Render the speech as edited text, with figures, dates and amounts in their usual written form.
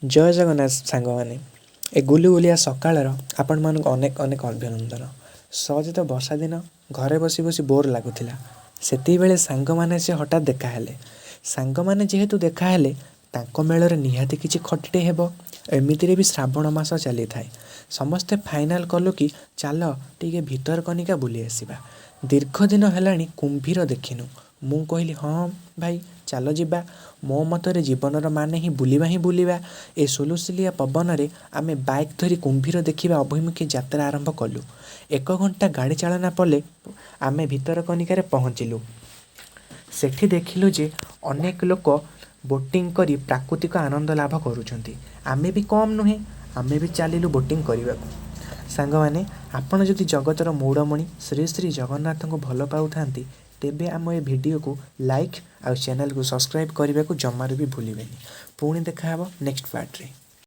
जय जगन्नाथ सांग मैंने ए गुलुगुलिया सकाळर आपण मानक अनेक अनेक अभिनंदन। सहज तो वर्षा दिन घरे बसी बसी बोर लगुला से बेले सांग मैंने से हठात देखाहेले। सांग मैंने जेहेतु देखाहेले तांको मेलर निहाती किछि खटिटे हेबो। एमितिरे भी श्रावण मास चली थाए। समस्ते फाइनाल कलु कि चल टिके भितरकनिका बुली आसिबा। दीर्घ दिन हेलाणी कुंभीर देखिनु। मु कहली हाँ भाई चल जिबा। मो मतरे जीवनर माने ही बुलिबा। ए सुलुसुलिया पवन रे आमे बाइक धरी कुंभीर देखिबा अभिमुखे यात्रा आरंभ कलु। 1 घंटा गाड़ी चालना पले आमे भितरकनिका पहुँचलु। सेठी देखिलु जे अनेक लोक बोटिंग करी प्राकृतिक आनंद लाभ करुछंती। आमे भी कम नुहे, आमे भी चलिलु बोटिंग करबाकू। सांग माने आपण जदि जगतर मौड़मणि श्री श्री जगन्नाथ को भल पाउथांती तेबे आम ए वीडियो को लाइक आ चैनल को सब्सक्राइब करने को जमार भी भूलिबेनी। पुणी देखा नेक्स्ट पार्ट रे।